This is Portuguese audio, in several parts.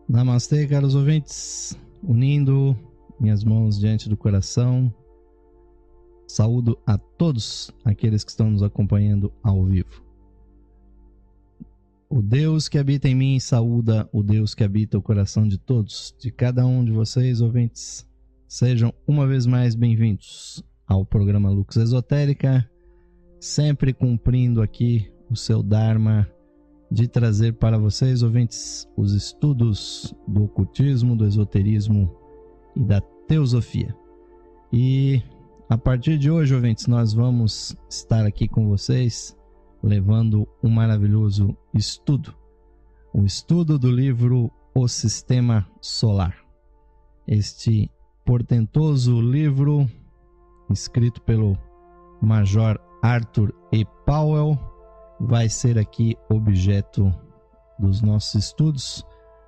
Namastê, caros ouvintes, unindo minhas mãos diante do coração, saúdo a todos aqueles que estão nos acompanhando ao vivo. O Deus que habita em mim saúda o Deus que habita o coração de todos, de cada um de vocês, ouvintes. Sejam uma vez mais bem-vindos ao programa Lux Esotérica, sempre cumprindo aqui o seu Dharma de trazer para vocês, ouvintes, os estudos do ocultismo, do esoterismo e da teosofia. E a partir de hoje, ouvintes, nós vamos estar aqui com vocês levando um maravilhoso estudo. O estudo do livro O Sistema Solar. Este portentoso livro, escrito pelo Major Arthur E. Powell, vai ser aqui objeto dos nossos estudos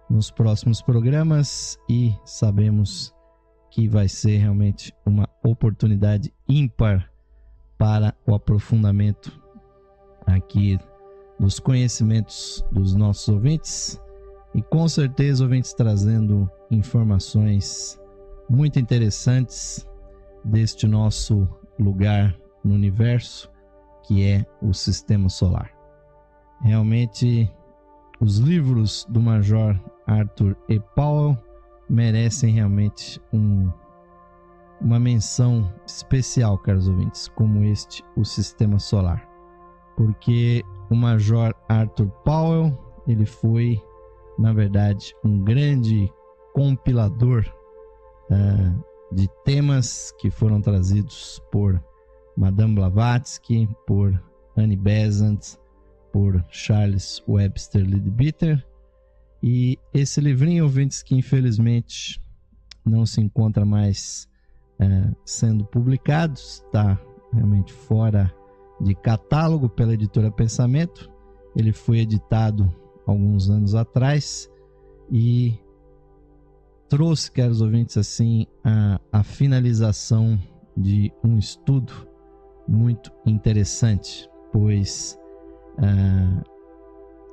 nos próximos programas e sabemos que vai ser realmente uma oportunidade ímpar para o aprofundamento aqui dos conhecimentos dos nossos ouvintes e com certeza ouvintes trazendo informações muito interessantes deste nosso lugar no universo, que é o Sistema Solar. Realmente, os livros do Major Arthur E. Powell merecem realmente uma menção especial, caros ouvintes, como este, o Sistema Solar. Porque o Major Arthur Powell, ele foi, na verdade, um grande compilador de temas que foram trazidos por Madame Blavatsky, por Annie Besant, por Charles Webster Leadbeater. E esse livrinho, ouvintes, que infelizmente não se encontra mais sendo publicado, está realmente fora de catálogo pela editora Pensamento. Ele foi editado alguns anos atrás e trouxe, caros ouvintes, assim, a finalização de um estudo muito interessante, pois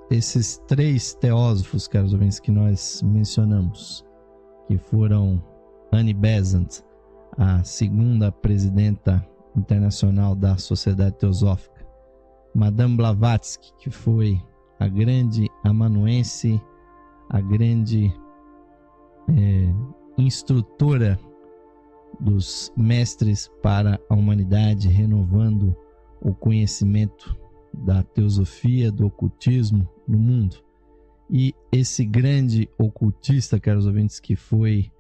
esses três teósofos, caros ouvintes, que nós mencionamos, que foram Annie Besant, a segunda presidenta internacional da Sociedade Teosófica, Madame Blavatsky, que foi a grande amanuense, a grande instrutora dos mestres para a humanidade, renovando o conhecimento da teosofia, do ocultismo no mundo. E esse grande ocultista, caros ouvintes, que foi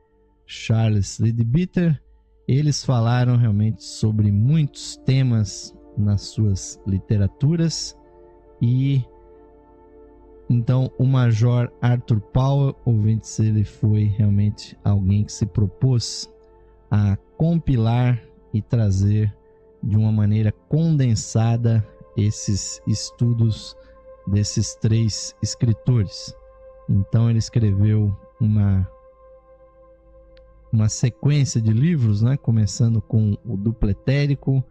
Charles Leadbeater, eles falaram realmente sobre muitos temas nas suas literaturas. E então o Major Arthur Powell, ouvintes, ele foi realmente alguém que se propôs a compilar e trazer de uma maneira condensada esses estudos desses três escritores. Então ele escreveu uma sequência de livros, né? Começando com o duplo etérico,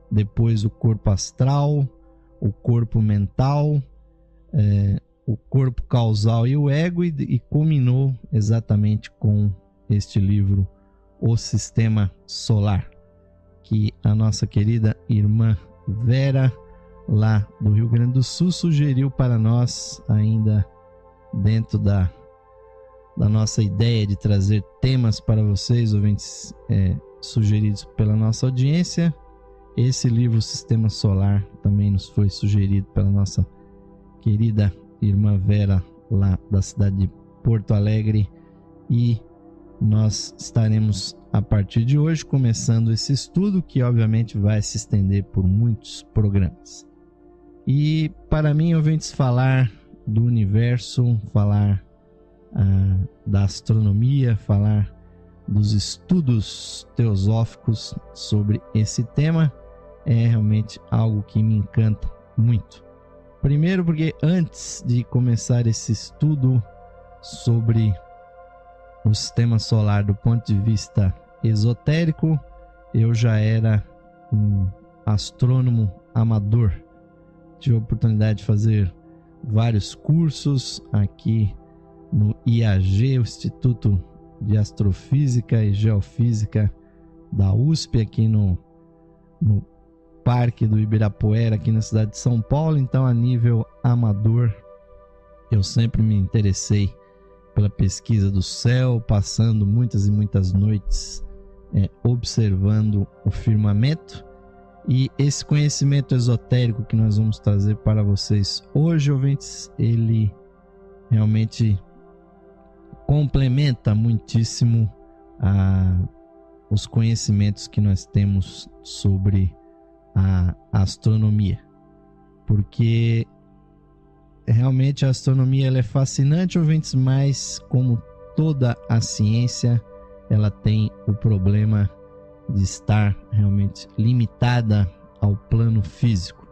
depois o corpo astral, o corpo mental, o corpo causal e o ego, e culminou exatamente com este livro, O Sistema Solar, que a nossa querida irmã Vera, lá do Rio Grande do Sul, sugeriu para nós, ainda dentro da nossa ideia de trazer temas para vocês, ouvintes, sugeridos pela nossa audiência. Esse livro, Sistema Solar, também nos foi sugerido pela nossa querida irmã Vera, lá da cidade de Porto Alegre, e nós estaremos, a partir de hoje, começando esse estudo, que obviamente vai se estender por muitos programas. E para mim, ouvintes, falar do universo, falar da astronomia, falar dos estudos teosóficos sobre esse tema é realmente algo que me encanta muito. Primeiro porque antes de começar esse estudo sobre o sistema solar do ponto de vista esotérico, eu já era um astrônomo amador. Tive a oportunidade de fazer vários cursos aqui no IAG, o Instituto de Astrofísica e Geofísica da USP, aqui no Parque do Ibirapuera, aqui na cidade de São Paulo. Então, a nível amador, eu sempre me interessei pela pesquisa do céu, passando muitas e muitas noites observando o firmamento. E esse conhecimento esotérico que nós vamos trazer para vocês hoje, ouvintes, ele realmente complementa muitíssimo os conhecimentos que nós temos sobre a astronomia, porque realmente a astronomia ela é fascinante, ouvintes, mas como toda a ciência, ela tem o problema de estar realmente limitada ao plano físico.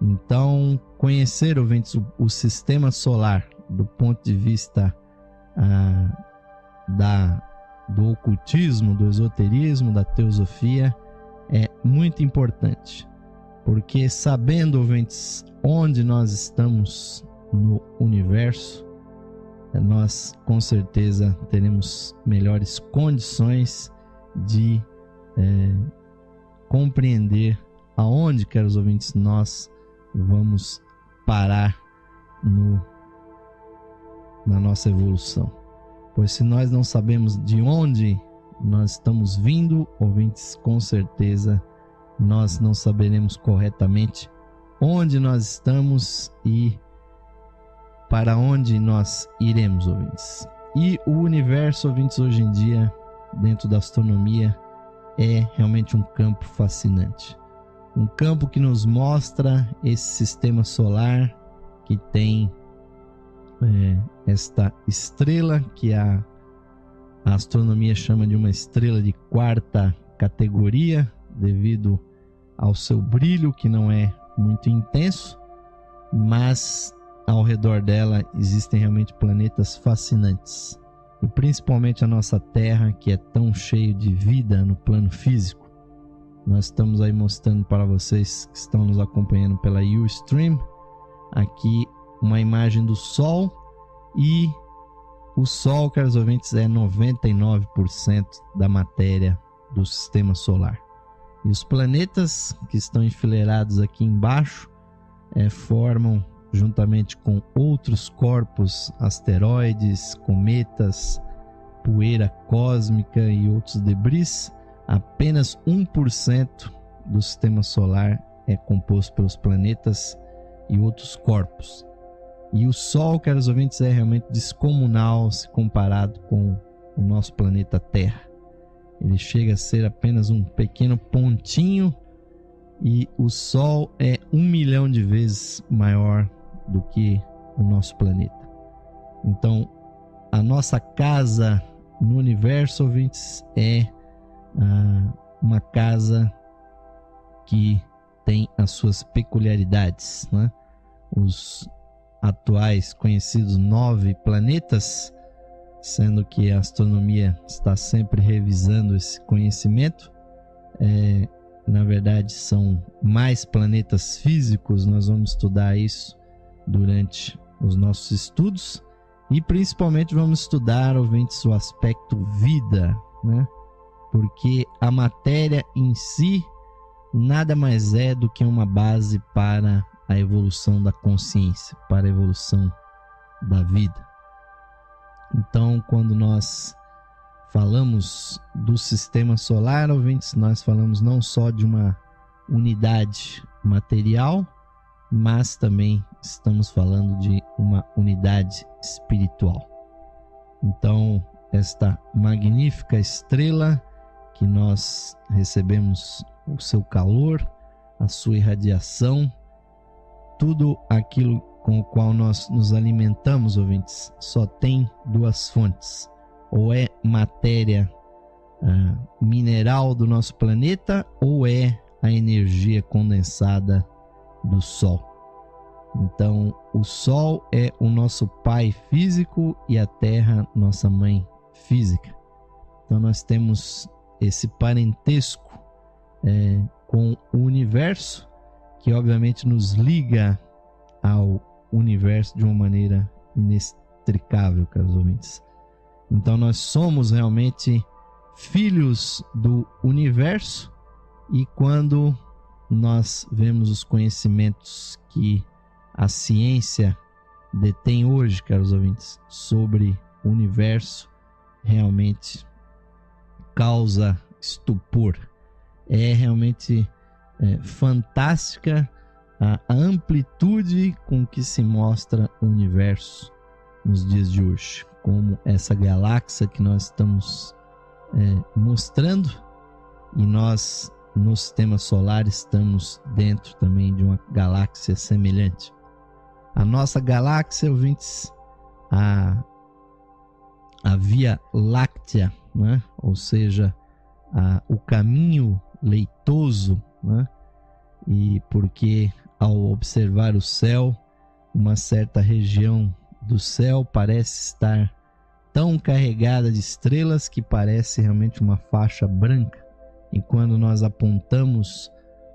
Então, conhecer, ouvintes, o sistema solar do ponto de vista do ocultismo, do esoterismo, da teosofia, é muito importante, porque sabendo, ouvintes, onde nós estamos no universo, nós com certeza teremos melhores condições de compreender aonde, caros ouvintes, nós vamos parar na nossa evolução. Pois se nós não sabemos de onde nós estamos vindo, ouvintes, com certeza nós não saberemos corretamente onde nós estamos e para onde nós iremos, ouvintes. E o universo, ouvintes, hoje em dia, dentro da astronomia, é realmente um campo fascinante. Um campo que nos mostra esse sistema solar que tem esta estrela que a astronomia chama de uma estrela de quarta categoria, devido ao seu brilho, que não é muito intenso, mas ao redor dela existem realmente planetas fascinantes. E principalmente a nossa Terra, que é tão cheio de vida no plano físico. Nós estamos aí mostrando para vocês que estão nos acompanhando pela Ustream, aqui uma imagem do Sol, e o Sol, caros ouvintes, é 99% da matéria do sistema solar. E os planetas que estão enfileirados aqui embaixo formam, juntamente com outros corpos, asteroides, cometas, poeira cósmica e outros debris, apenas 1% do sistema solar é composto pelos planetas e outros corpos. E o Sol, caros ouvintes, é realmente descomunal se comparado com o nosso planeta Terra. Ele chega a ser apenas um pequeno pontinho, e o Sol é 1 milhão de vezes maior do que o nosso planeta. Então, a nossa casa no universo, ouvintes, é uma casa que tem as suas peculiaridades, né? Os atuais conhecidos 9 planetas, sendo que a astronomia está sempre revisando esse conhecimento, na verdade são mais planetas físicos. Nós vamos estudar isso durante os nossos estudos, e principalmente vamos estudar, ouvintes, o aspecto vida, né? Porque a matéria em si nada mais é do que uma base para a evolução da consciência, para a evolução da vida. Então, quando nós falamos do sistema solar, ouvintes, nós falamos não só de uma unidade material, mas também estamos falando de uma unidade espiritual. Então, esta magnífica estrela que nós recebemos o seu calor, a sua irradiação, tudo aquilo com o qual nós nos alimentamos, ouvintes, só tem 2 fontes. Ou é matéria mineral do nosso planeta, ou é a energia condensada do Sol. Então, o Sol é o nosso pai físico e a Terra nossa mãe física. Então, nós temos esse parentesco com o universo, que obviamente nos liga ao universo de uma maneira inextricável, caros ouvintes. Então nós somos realmente filhos do universo, e quando nós vemos os conhecimentos que a ciência detém hoje, caros ouvintes, sobre o universo, realmente causa estupor. É realmente fantástica a amplitude com que se mostra o universo nos dias de hoje, como essa galáxia que nós estamos mostrando, e nós no sistema solar estamos dentro também de uma galáxia semelhante. A nossa galáxia, ouvintes, a Via Láctea, né? Ou seja, o caminho leitoso, né? E porque ao observar o céu, uma certa região do céu parece estar tão carregada de estrelas que parece realmente uma faixa branca. E quando nós apontamos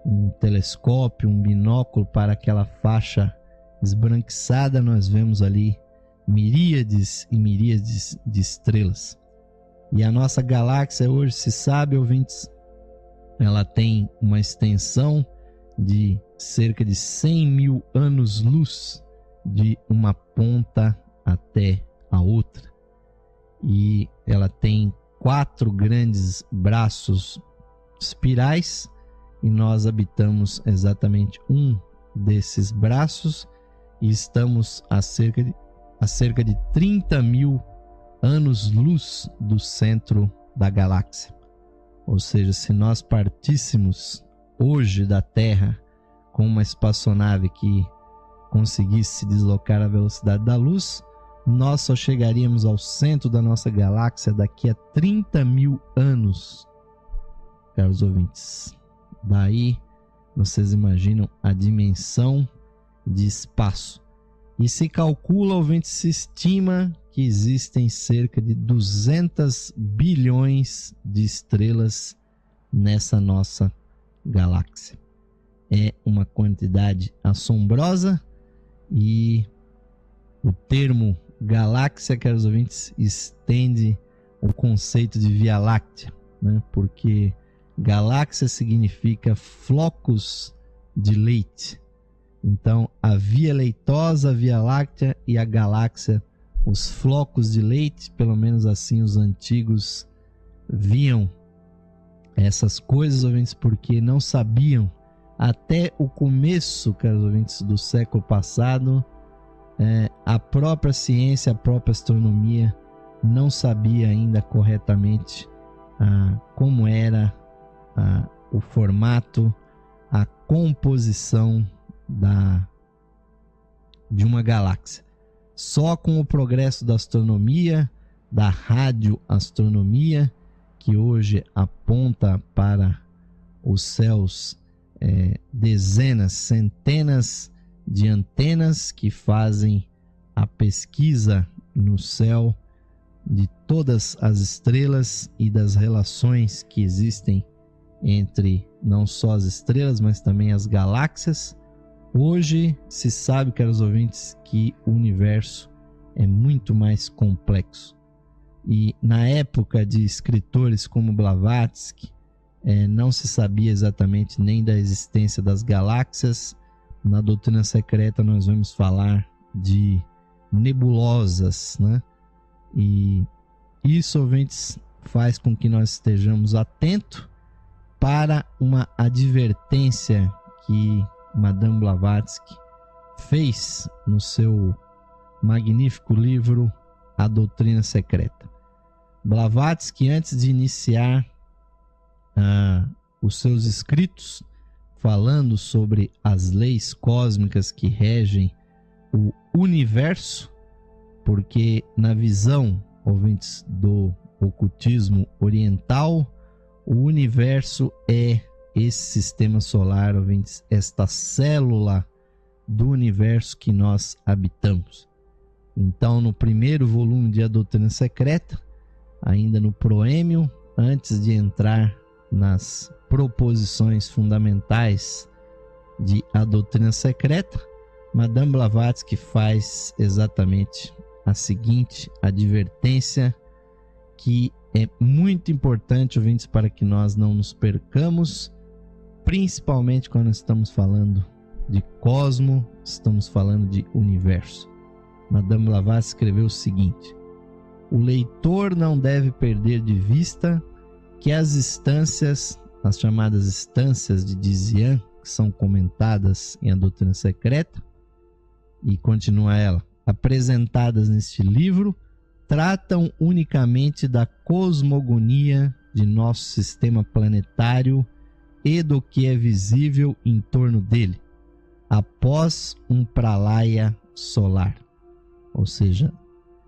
um telescópio, um binóculo para aquela faixa esbranquiçada, nós vemos ali miríades e miríades de estrelas. E a nossa galáxia hoje, se sabe, ouvintes, ela tem uma extensão de cerca de 100 mil anos-luz de uma ponta até a outra. E ela tem 4 grandes braços espirais, e nós habitamos exatamente um desses braços, e estamos a cerca de 30 mil anos-luz do centro da galáxia. Ou seja, se nós partíssemos hoje da Terra com uma espaçonave que conseguisse se deslocar à velocidade da luz, nós só chegaríamos ao centro da nossa galáxia daqui a 30 mil anos, caros ouvintes. Daí vocês imaginam a dimensão de espaço. E se calcula, ouvintes, se estima que existem cerca de 200 bilhões de estrelas nessa nossa galáxia. É uma quantidade assombrosa, e o termo galáxia, caros ouvintes, estende o conceito de Via Láctea, né? Porque galáxia significa flocos de leite. Então, a Via Leitosa, a Via Láctea e a galáxia, os flocos de leite, pelo menos assim os antigos viam essas coisas, ouvintes, porque não sabiam até o começo, caros ouvintes, do século passado, a própria ciência, a própria astronomia não sabia ainda corretamente como era o formato, a composição de uma galáxia. Só com o progresso da astronomia, da radioastronomia, que hoje aponta para os céus dezenas, centenas de antenas que fazem a pesquisa no céu de todas as estrelas e das relações que existem entre não só as estrelas, mas também as galáxias. Hoje se sabe, caros ouvintes, que o universo é muito mais complexo. E na época de escritores como Blavatsky, não se sabia exatamente nem da existência das galáxias. Na doutrina secreta nós vamos falar de nebulosas, né? E isso, ouvintes, faz com que nós estejamos atentos para uma advertência que Madame Blavatsky fez no seu magnífico livro A Doutrina Secreta. Blavatsky, antes de iniciar os seus escritos falando sobre as leis cósmicas que regem o universo, porque na visão, ouvintes, do ocultismo oriental, o universo é esse sistema solar, ouvintes, esta célula do universo que nós habitamos. Então, no primeiro volume de A Doutrina Secreta, ainda no proêmio, antes de entrar nas proposições fundamentais de A Doutrina Secreta, Madame Blavatsky faz exatamente a seguinte advertência, que é muito importante, ouvintes, para que nós não nos percamos, principalmente quando estamos falando de cosmo, estamos falando de universo. Madame Blavatsky escreveu o seguinte: o leitor não deve perder de vista que as instâncias, as chamadas instâncias de Dzian, que são comentadas em A Doutrina Secreta, e continua ela, apresentadas neste livro, tratam unicamente da cosmogonia de nosso sistema planetário e do que é visível em torno dele, após um pralaya solar, ou seja,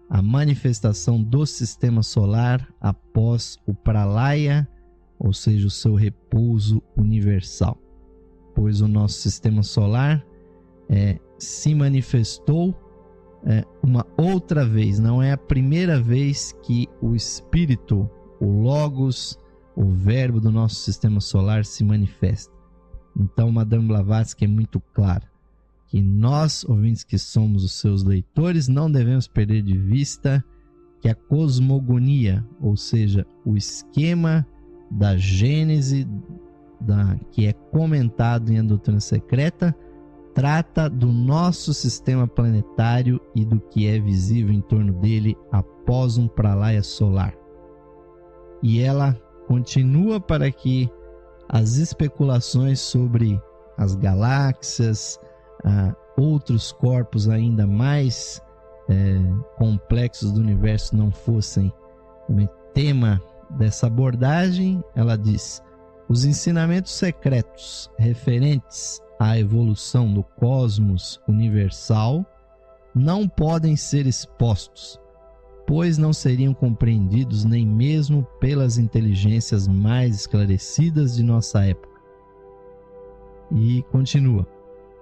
a manifestação do sistema solar após o pralaya, ou seja, o seu repouso universal. Pois o nosso sistema solar se manifestou uma outra vez, não é a primeira vez que o Espírito, o Logos, o Verbo do nosso sistema solar se manifesta. Então, Madame Blavatsky é muito clara que nós, ouvintes que somos os seus leitores, não devemos perder de vista que a cosmogonia, ou seja, o esquema da Gênese, que é comentado em A Doutrina Secreta, trata do nosso sistema planetário e do que é visível em torno dele após um pralaya solar. E ela continua para que as especulações sobre as galáxias, outros corpos ainda mais complexos do universo não fossem tema dessa abordagem. Ela diz: os ensinamentos secretos referentes à evolução do cosmos universal não podem ser expostos, pois não seriam compreendidos nem mesmo pelas inteligências mais esclarecidas de nossa época. E continua: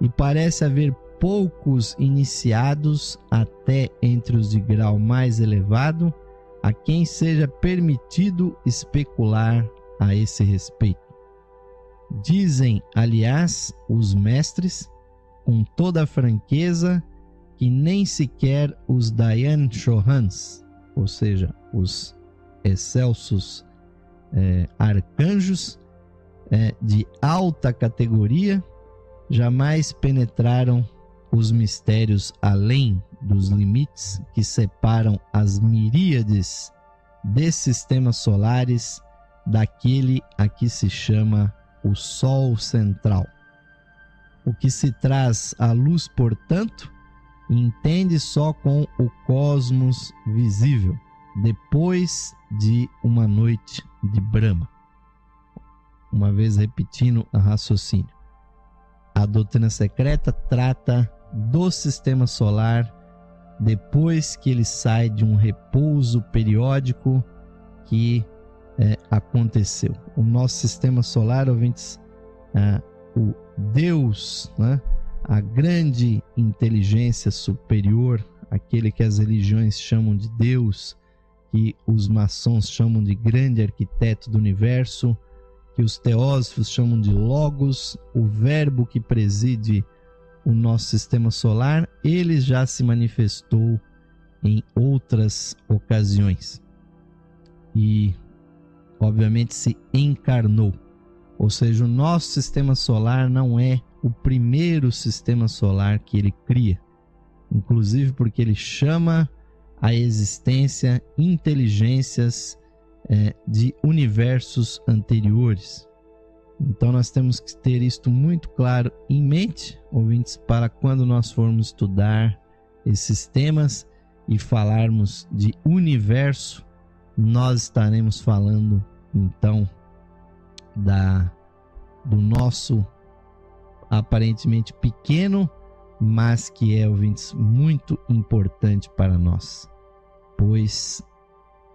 e parece haver poucos iniciados, até entre os de grau mais elevado, a quem seja permitido especular a esse respeito. Dizem, aliás, os mestres, com toda a franqueza, que nem sequer os Dayan Chohans, ou seja, os excelsos arcanjos de alta categoria, jamais penetraram os mistérios além dos limites que separam as miríades de sistemas solares daquele a que se chama o Sol central. O que se traz à luz, portanto, entende só com o cosmos visível, depois de uma noite de Brahma. Uma vez repetindo o raciocínio. A doutrina secreta trata do sistema solar depois que ele sai de um repouso periódico que aconteceu. O nosso sistema solar, ouvintes, o Deus, a grande inteligência superior, aquele que as religiões chamam de Deus, que os maçons chamam de grande arquiteto do universo, que os teósofos chamam de Logos, o verbo que preside o nosso sistema solar, ele já se manifestou em outras ocasiões e, obviamente, se encarnou. Ou seja, o nosso sistema solar não é o primeiro sistema solar que ele cria, inclusive porque ele chama à existência inteligências de universos anteriores. Então nós temos que ter isto muito claro em mente, ouvintes, para quando nós formos estudar esses temas e falarmos de universo, nós estaremos falando então do nosso aparentemente pequeno, mas que é, ouvintes, muito importante para nós, pois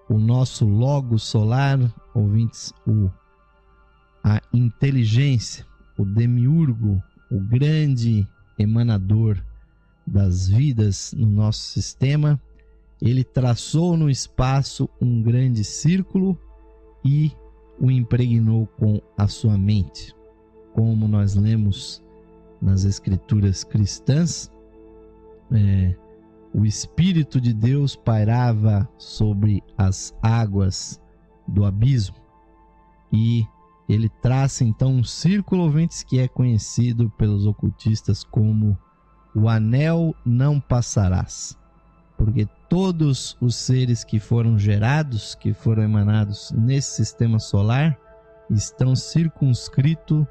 o nosso logo solar, ouvintes, a inteligência, o demiurgo, o grande emanador das vidas no nosso sistema, ele traçou no espaço um grande círculo e o impregnou com a sua mente. Como nós lemos nas escrituras cristãs, o Espírito de Deus pairava sobre as águas do abismo. E ele traça então um círculo, ouvintes, que é conhecido pelos ocultistas como o anel não passarás. Porque todos os seres que foram gerados, que foram emanados nesse sistema solar, estão circunscritos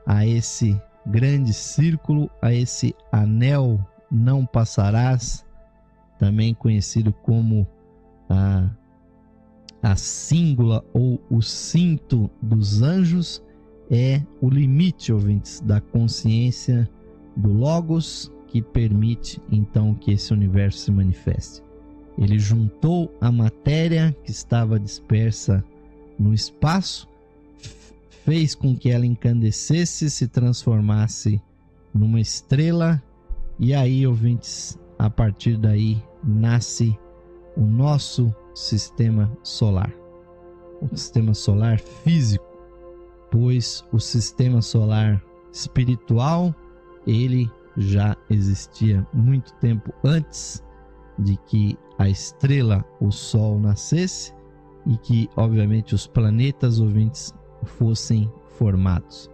a esse grande círculo, a esse anel não passarás, também conhecido como a síngula ou o cinto dos anjos, é o limite, ouvintes, da consciência do Logos, que permite então que esse universo se manifeste. Ele juntou a matéria que estava dispersa no espaço, fez com que ela incandescesse, se transformasse numa estrela, e aí, ouvintes, a partir daí nasce o nosso sistema solar. O sistema solar físico, pois o sistema solar espiritual, ele já existia muito tempo antes de que a estrela, o Sol, nascesse e que, obviamente, os planetas, ouvintes, fossem formados.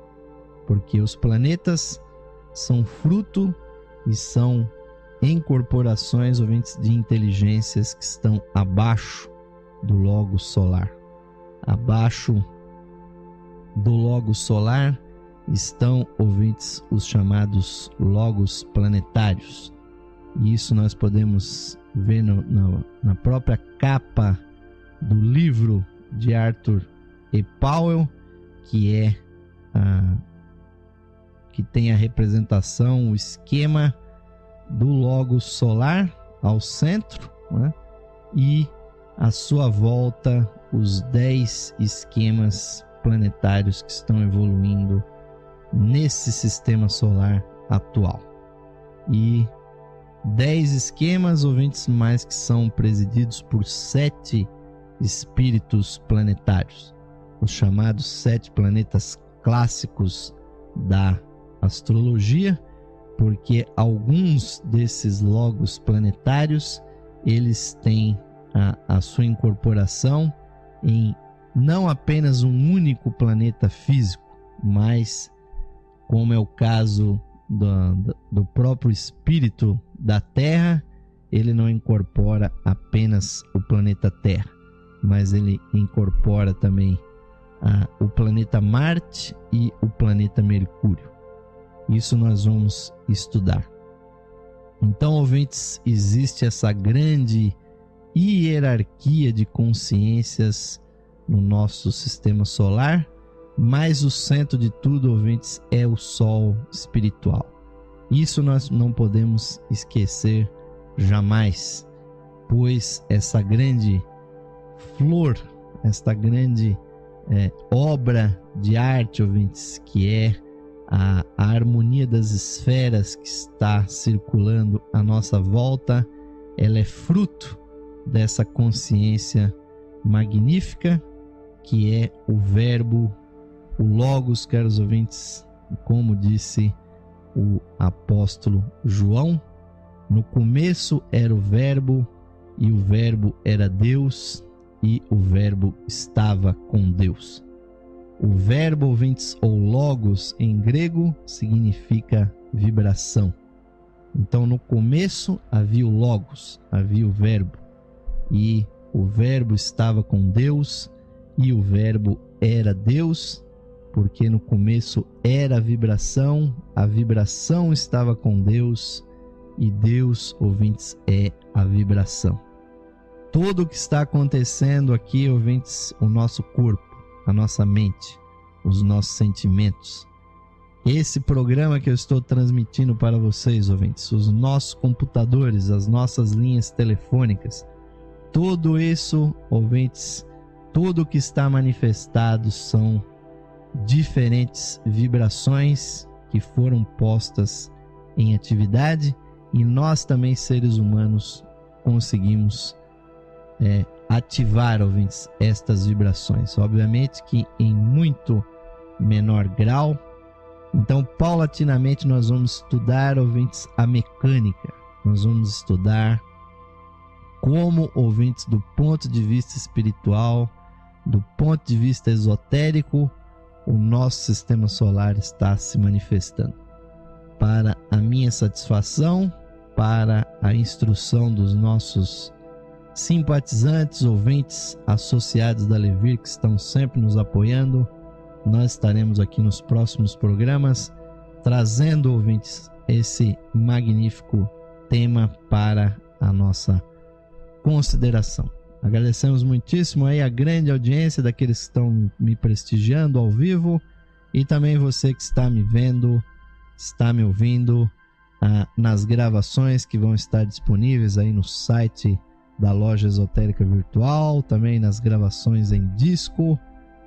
Porque os planetas são fruto e são incorporações, ouvintes, de inteligências que estão abaixo do Logos solar. Abaixo do Logos solar estão, ouvintes, os chamados Logos planetários. E isso nós podemos ver na própria capa do livro de Arthur E. Powell, que tem a representação, o esquema do Logos solar ao centro, né? E à sua volta os 10 esquemas planetários que estão evoluindo nesse sistema solar atual. E 10 esquemas, ouvintes, mais que são presididos por 7 espíritos planetários, os chamados 7 planetas clássicos da astrologia, porque alguns desses logos planetários, eles têm a sua incorporação em não apenas um único planeta físico, mas, como é o caso do próprio espírito da Terra, ele não incorpora apenas o planeta Terra, mas ele incorpora também o planeta Marte e o planeta Mercúrio. Isso nós vamos estudar. Então, ouvintes, existe essa grande hierarquia de consciências no nosso sistema solar, mas o centro de tudo, ouvintes, é o Sol espiritual. Isso nós não podemos esquecer jamais, pois essa grande flor, esta grande obra de arte, ouvintes, que é a harmonia das esferas que está circulando à nossa volta, ela é fruto dessa consciência magnífica que é o Verbo, o Logos, caros ouvintes, como disse o apóstolo João: no começo era o Verbo, e o Verbo era Deus, e o Verbo estava com Deus. O verbo, ouvintes, ou logos em grego, significa vibração. Então, no começo havia o logos, havia o verbo, e o verbo estava com Deus, e o verbo era Deus, porque no começo era a vibração estava com Deus, e Deus, ouvintes, é a vibração. Tudo o que está acontecendo aqui, ouvintes, o nosso corpo, a nossa mente, os nossos sentimentos, esse programa que eu estou transmitindo para vocês, ouvintes, os nossos computadores, as nossas linhas telefônicas, tudo isso, ouvintes, tudo que está manifestado são diferentes vibrações que foram postas em atividade, e nós também, seres humanos, conseguimos ativar, ouvintes, estas vibrações. Obviamente que em muito menor grau. Então, paulatinamente, nós vamos estudar, ouvintes, a mecânica. nós vamos estudar como, ouvintes, do ponto de vista espiritual, do ponto de vista esotérico, o nosso sistema solar está se manifestando. Para a minha satisfação, para a instrução dos nossos simpatizantes, ouvintes, associados da Levir, que estão sempre nos apoiando, nós estaremos aqui nos próximos programas trazendo, ouvintes, esse magnífico tema para a nossa consideração. Agradecemos muitíssimo aí a grande audiência daqueles que estão me prestigiando ao vivo e também você que está me vendo, está me ouvindo nas gravações que vão estar disponíveis aí no site da Loja Esotérica Virtual, também nas gravações em disco.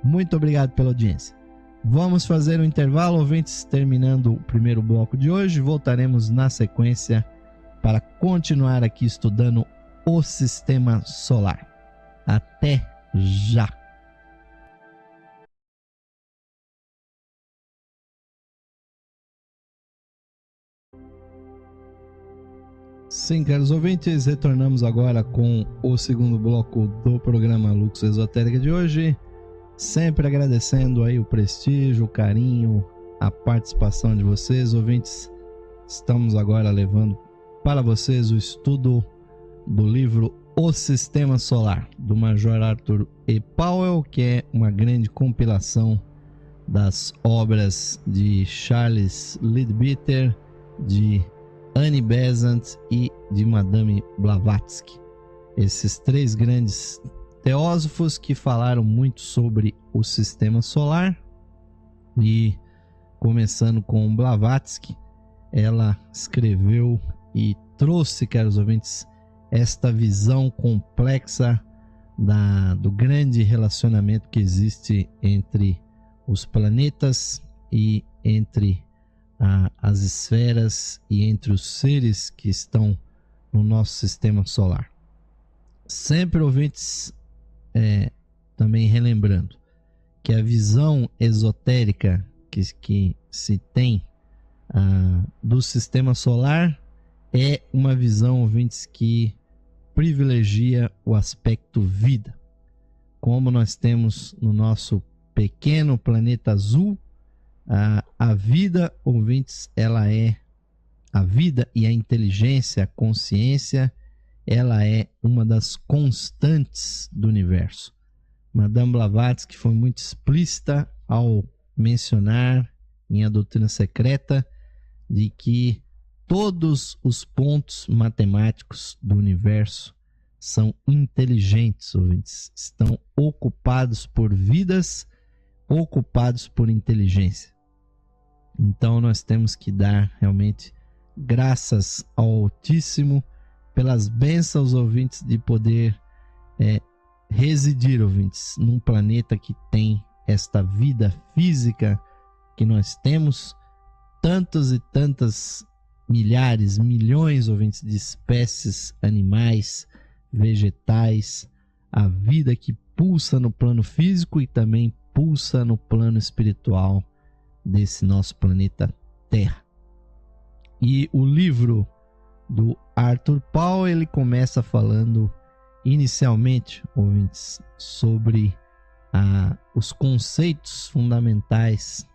Muito obrigado pela audiência. Vamos fazer um intervalo, ouvintes, terminando o primeiro bloco de hoje. Voltaremos na sequência para continuar aqui estudando o sistema solar. Até já! Sim, caros ouvintes, retornamos agora com o segundo bloco do programa Lux Esotérica de hoje. Sempre agradecendo aí o prestígio, o carinho, a participação de vocês, ouvintes. Estamos agora levando para vocês o estudo do livro O Sistema Solar, do Major Arthur E. Powell, que é uma grande compilação das obras de Charles Leadbeater, de Annie Besant e de Madame Blavatsky. Esses três grandes teósofos que falaram muito sobre o sistema solar. E começando com Blavatsky, ela escreveu e trouxe, caros ouvintes, esta visão complexa do grande relacionamento que existe entre os planetas e entre as esferas e entre os seres que estão no nosso sistema solar. Sempre, ouvintes, também relembrando que a visão esotérica que se tem do sistema solar é uma visão, ouvintes, que privilegia o aspecto vida. Como nós temos no nosso pequeno planeta azul, a vida, ouvintes, ela é a vida e a inteligência, a consciência, ela é uma das constantes do universo. Madame Blavatsky foi muito explícita ao mencionar em A Doutrina Secreta de que todos os pontos matemáticos do universo são inteligentes, ouvintes, estão ocupados por vidas, ocupados por inteligência. Então nós temos que dar realmente graças ao Altíssimo pelas bênçãos, ouvintes, de poder residir, ouvintes, num planeta que tem esta vida física que nós temos, tantas e tantas milhares, milhões, ouvintes, de espécies animais, vegetais, a vida que pulsa no plano físico e também pulsa no plano espiritual desse nosso planeta Terra. E o livro do Arthur Powell, ele começa falando inicialmente, ouvintes, sobre os conceitos fundamentais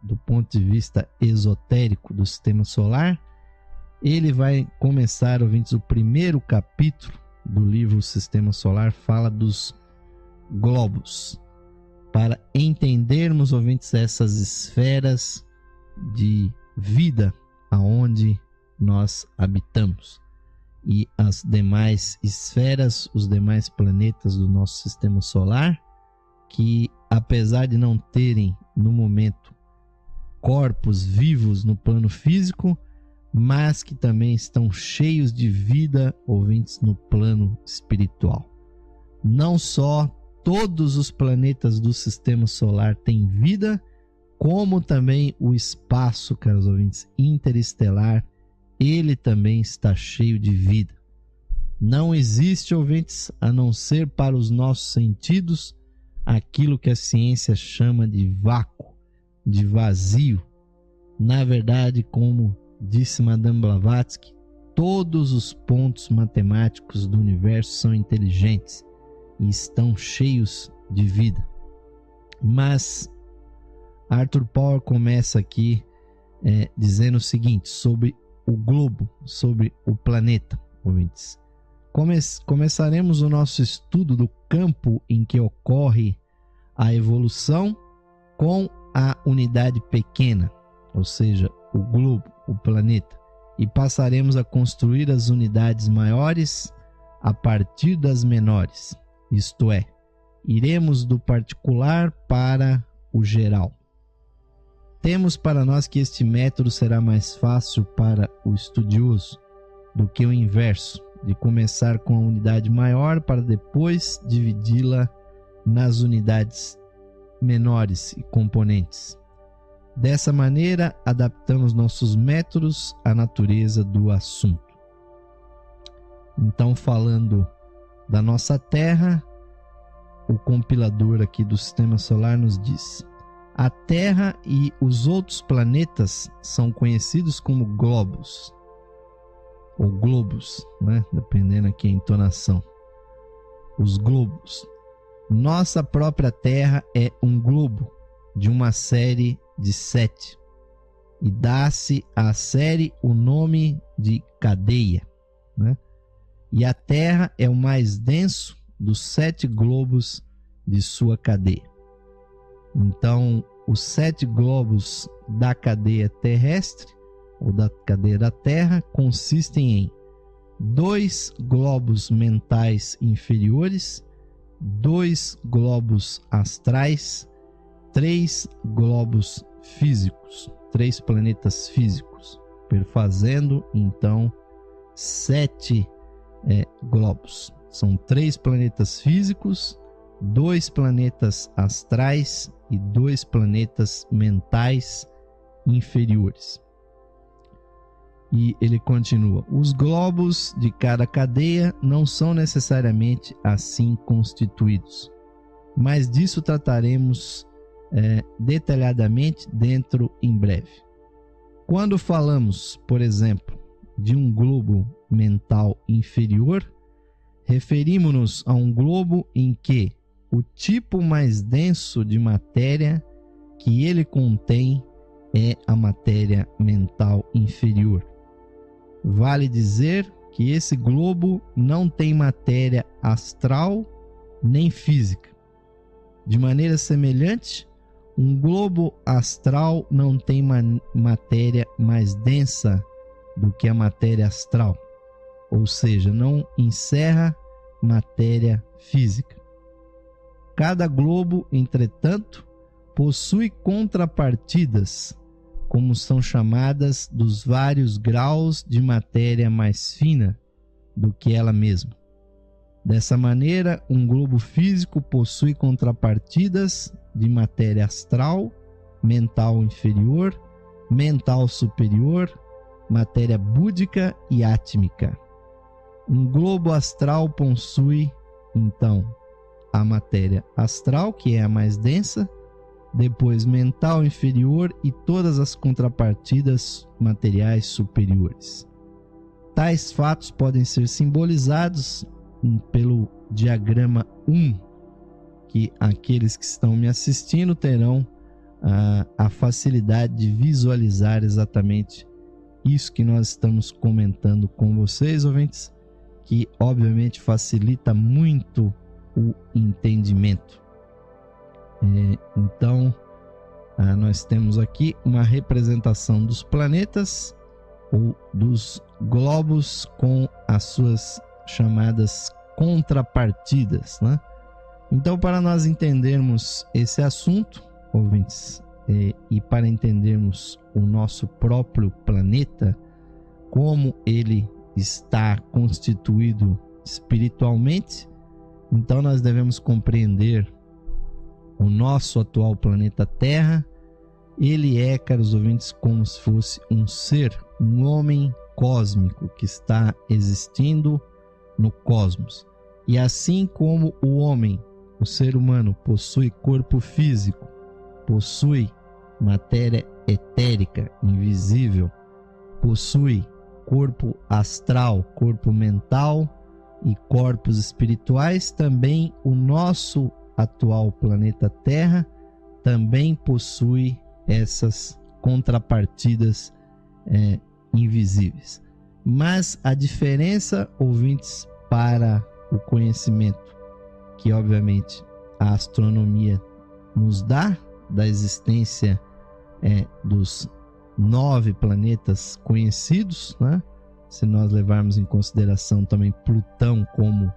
do ponto de vista esotérico do sistema solar. Ele vai começar, ouvintes, o primeiro capítulo do livro Sistema Solar fala dos globos. Para entendermos, ouvintes, essas esferas de vida aonde nós habitamos e as demais esferas, os demais planetas do nosso sistema solar, que apesar de não terem no momento corpos vivos no plano físico, mas que também estão cheios de vida, ouvintes, no plano espiritual. Não só todos os planetas do sistema solar têm vida, como também o espaço, caros ouvintes, interestelar, ele também está cheio de vida. Não existe, ouvintes, a não ser para os nossos sentidos, aquilo que a ciência chama de vácuo, de vazio. Na verdade, como disse Madame Blavatsky, todos os pontos matemáticos do universo são inteligentes e estão cheios de vida. Mas Arthur Power começa aqui dizendo o seguinte sobre o globo, sobre o planeta, ouvintes. Começaremos o nosso estudo do campo em que ocorre a evolução com a unidade pequena, ou seja, o globo, o planeta, e passaremos a construir as unidades maiores a partir das menores, isto é, iremos do particular para o geral. Temos para nós que este método será mais fácil para o estudioso do que o inverso, de começar com a unidade maior para depois dividi-la nas unidades menores e componentes. Dessa maneira, adaptamos nossos métodos à natureza do assunto. Então, falando da nossa Terra, o compilador aqui do Sistema Solar nos diz: a Terra e os outros planetas são conhecidos como globos, ou globos, né? Dependendo aqui a entonação. Os globos. Nossa própria Terra é um globo de uma série de 7 e dá-se à série o nome de cadeia, né? E a Terra é o mais denso dos 7 globos de sua cadeia. Então, os 7 globos da cadeia terrestre ou da cadeia da Terra consistem em 2 globos mentais inferiores, 2 globos astrais, 3 globos físicos, 3 planetas físicos, perfazendo então 7 globos. São 3 planetas físicos, 2 planetas astrais e 2 planetas mentais inferiores. E ele continua: os globos de cada cadeia não são necessariamente assim constituídos, mas disso trataremos detalhadamente dentro em breve. Quando falamos, por exemplo, de um globo mental inferior, referimos-nos a um globo em que o tipo mais denso de matéria que ele contém é a matéria mental inferior. Vale dizer que esse globo não tem matéria astral nem física. De maneira semelhante, um globo astral não tem matéria mais densa do que a matéria astral, ou seja, não encerra matéria física. Cada globo, entretanto, possui contrapartidas, como são chamadas, dos vários graus de matéria mais fina do que ela mesma. Dessa maneira, um globo físico possui contrapartidas de matéria astral, mental inferior, mental superior, matéria búdica e átmica. Um globo astral possui, então, a matéria astral, que é a mais densa, depois mental inferior e todas as contrapartidas materiais superiores. Tais fatos podem ser simbolizados pelo diagrama 1, que aqueles que estão me assistindo terão a facilidade de visualizar exatamente isso que nós estamos comentando com vocês, ouvintes, que obviamente facilita muito o entendimento. Então, nós temos aqui uma representação dos planetas ou dos globos com as suas chamadas contrapartidas, né? Então, para nós entendermos esse assunto, ouvintes, e para entendermos o nosso próprio planeta, como ele está constituído espiritualmente, então nós devemos compreender o nosso atual planeta Terra. Ele é, caros ouvintes, como se fosse um ser, um homem cósmico que está existindo no cosmos. E assim como o homem, o ser humano, possui corpo físico, possui matéria etérica invisível, possui corpo astral, corpo mental e corpos espirituais, também o nosso atual planeta Terra também possui essas contrapartidas invisíveis. Mas a diferença, ouvintes, para o conhecimento que obviamente a astronomia nos dá da existência dos 9 planetas conhecidos, né? Se nós levarmos em consideração também Plutão como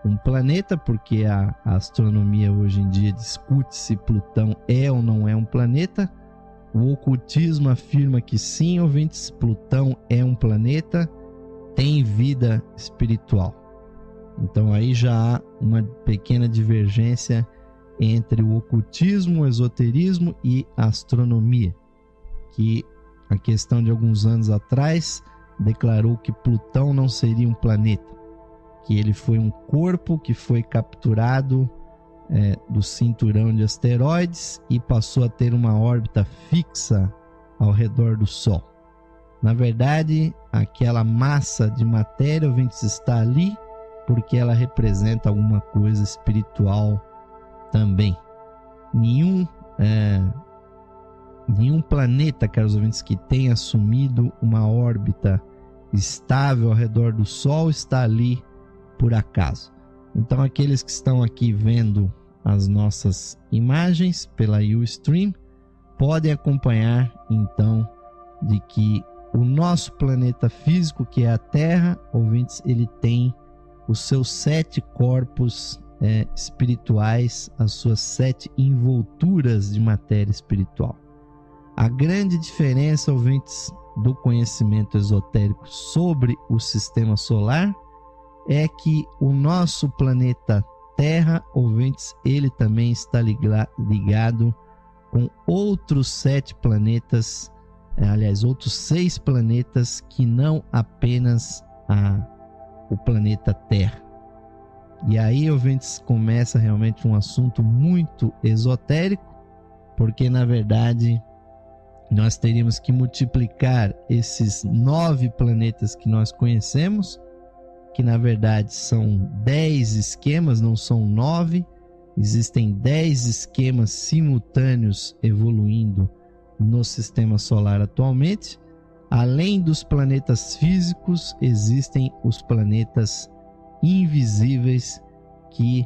um planeta, porque a astronomia hoje em dia discute se Plutão é ou não é um planeta. O ocultismo afirma que sim, ouvintes, Plutão é um planeta, tem vida espiritual. Então aí já há uma pequena divergência entre o ocultismo, o esoterismo e a astronomia, que a questão de alguns anos atrás declarou que Plutão não seria um planeta, que ele foi um corpo que foi capturado do cinturão de asteroides e passou a ter uma órbita fixa ao redor do Sol. Na verdade, aquela massa de matéria, ouvintes, está ali porque ela representa alguma coisa espiritual também. Nenhum planeta, caros ouvintes, que tenha assumido uma órbita estável ao redor do Sol está ali por acaso. Então, aqueles que estão aqui vendo as nossas imagens pela Ustream podem acompanhar, então, de que o nosso planeta físico, que é a Terra, ouvintes, ele tem os seus 7 corpos espirituais, as suas 7 envolturas de matéria espiritual. A grande diferença, ouvintes, do conhecimento esotérico sobre o sistema solar é que o nosso planeta Terra, ouvintes, ele também está ligado com outros 7 planetas, outros 6 planetas que não apenas o planeta Terra. E aí, ouvintes, começa realmente um assunto muito esotérico, porque na verdade nós teríamos que multiplicar esses 9 planetas que nós conhecemos, que na verdade são 10 esquemas, não são 9. Existem 10 esquemas simultâneos evoluindo no sistema solar atualmente. Além dos planetas físicos, existem os planetas invisíveis que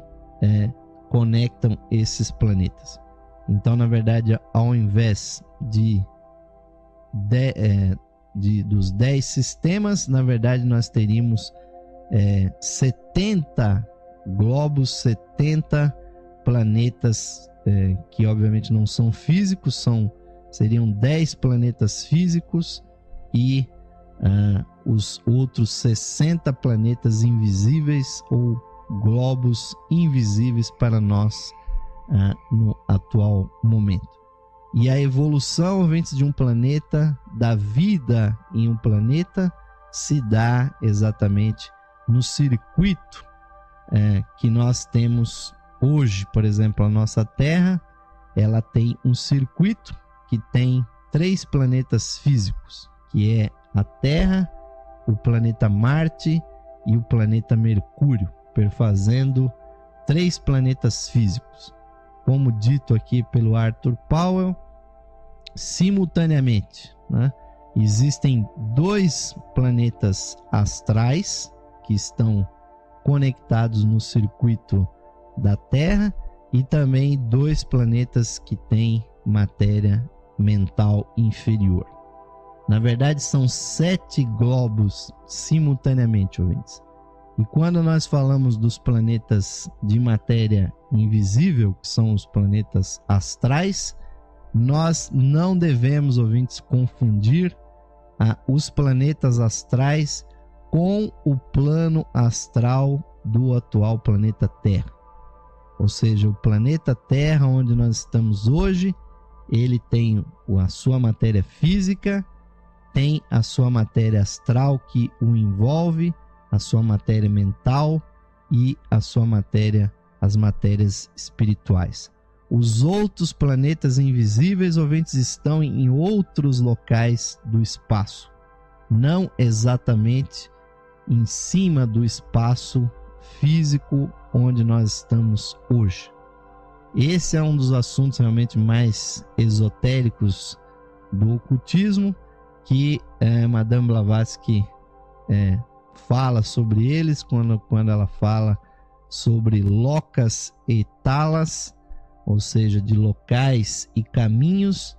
conectam esses planetas. Então, na verdade, ao invés dos 10 sistemas, na verdade nós teríamos 70 globos, 70 planetas que obviamente não são físicos, seriam 10 planetas físicos e os outros 60 planetas invisíveis ou globos invisíveis para nós no atual momento. E a evolução, ouvintes, de um planeta, da vida em um planeta, se dá exatamente no circuito que nós temos hoje. Por exemplo, a nossa Terra, ela tem um circuito que tem 3 planetas físicos, que é a Terra, o planeta Marte e o planeta Mercúrio, perfazendo 3 planetas físicos. Como dito aqui pelo Arthur Powell, simultaneamente, né, existem 2 planetas astrais que estão conectados no circuito da Terra e também 2 planetas que têm matéria mental inferior. Na verdade, são 7 globos simultaneamente, ouvintes. E quando nós falamos dos planetas de matéria invisível, que são os planetas astrais, nós não devemos, ouvintes, confundir os planetas astrais com o plano astral do atual planeta Terra. Ou seja, o planeta Terra, onde nós estamos hoje, ele tem a sua matéria física, tem a sua matéria astral que o envolve, a sua matéria mental e as matérias espirituais. Os outros planetas invisíveis, ouvintes, estão em outros locais do espaço. não exatamente em cima do espaço físico onde nós estamos hoje. Esse é um dos assuntos realmente mais esotéricos do ocultismo, que Madame Blavatsky fala sobre eles quando ela fala sobre locas e talas, ou seja, de locais e caminhos,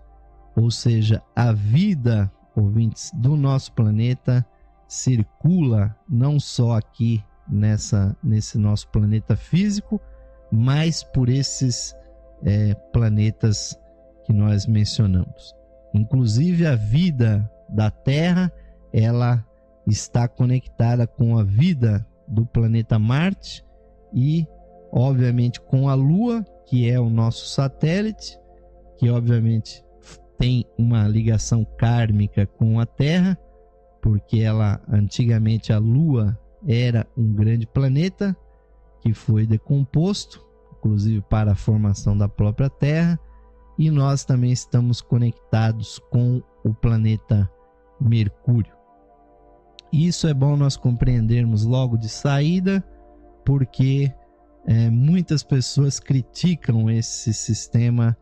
ou seja, a vida, ouvintes, do nosso planeta circula não só aqui nesse nosso planeta físico, mas por esses planetas que nós mencionamos. Inclusive a vida da Terra, ela está conectada com a vida do planeta Marte e, obviamente, com a Lua, que é o nosso satélite, que obviamente tem uma ligação kármica com a Terra, porque antigamente a Lua era um grande planeta que foi decomposto, inclusive para a formação da própria Terra, e nós também estamos conectados com o planeta Mercúrio. Isso é bom nós compreendermos logo de saída, porque muitas pessoas criticam esse sistema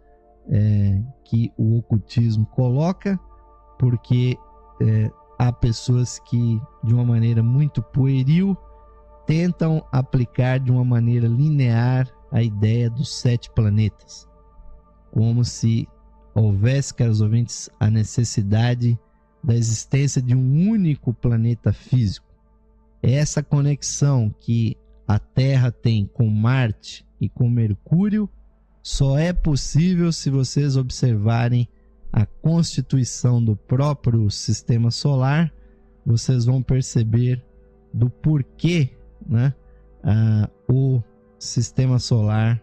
que o ocultismo coloca, porque há pessoas que, de uma maneira muito pueril, tentam aplicar de uma maneira linear a ideia dos 7 planetas, como se houvesse, caros ouvintes, a necessidade da existência de um único planeta físico. Essa conexão que a Terra tem com Marte e com Mercúrio só é possível se vocês observarem a constituição do próprio sistema solar. Vocês vão perceber do porquê, né, o sistema solar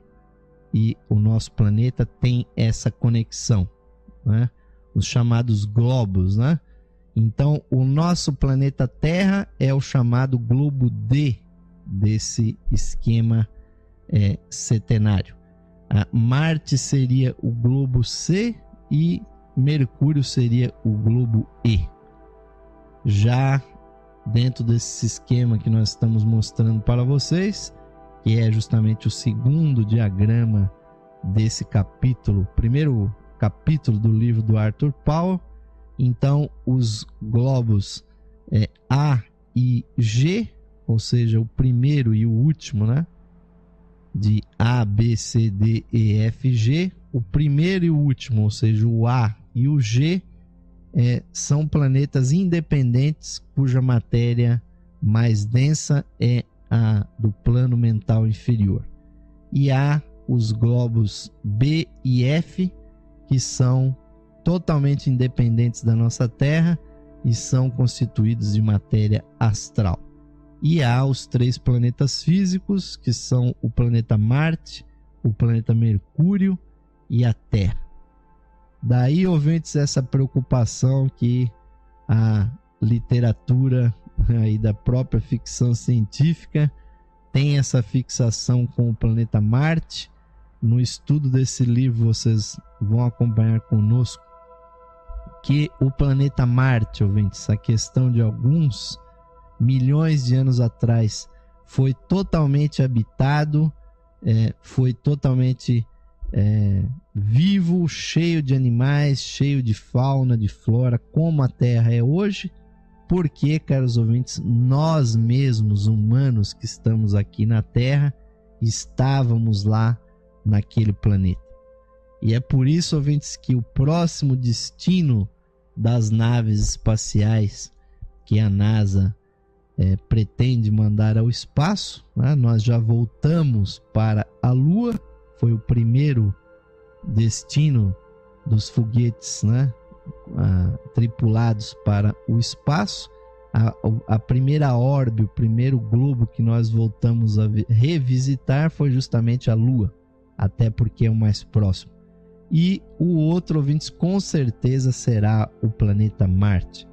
e o nosso planeta tem essa conexão, né? Os chamados globos, né? Então, o nosso planeta Terra é o chamado globo D desse esquema setenário. Marte seria o globo C e Mercúrio seria o globo E. Já dentro desse esquema que nós estamos mostrando para vocês, que é justamente o segundo diagrama desse capítulo, primeiro capítulo do livro do Arthur Powell. Então, os globos A e G, ou seja, o primeiro e o último, né? De A, B, C, D, E, F, G. O primeiro e o último, ou seja, o A e o G, são planetas independentes cuja matéria mais densa é a do plano mental inferior. E há os globos B e F, que são totalmente independentes da nossa Terra e são constituídos de matéria astral. E há os 3 planetas físicos, que são o planeta Marte, o planeta Mercúrio e a Terra. Daí, ouvintes, essa preocupação que a literatura aí da própria ficção científica tem essa fixação com o planeta Marte. No estudo desse livro vocês vão acompanhar conosco que o planeta Marte, ouvintes, a questão de alguns milhões de anos atrás, foi totalmente habitado, foi totalmente vivo, cheio de animais, cheio de fauna, de flora, como a Terra é hoje, porque, caros ouvintes, nós mesmos, humanos que estamos aqui na Terra, estávamos lá naquele planeta. E é por isso, ouvintes, que o próximo destino das naves espaciais que a NASA pretende mandar ao espaço, né? Nós já voltamos para a Lua, foi o primeiro destino dos foguetes, né? Tripulados para o espaço. A primeira orbe, o primeiro globo que nós voltamos a revisitar foi justamente a Lua, até porque é o mais próximo. E o outro, ouvintes, com certeza será o planeta Marte.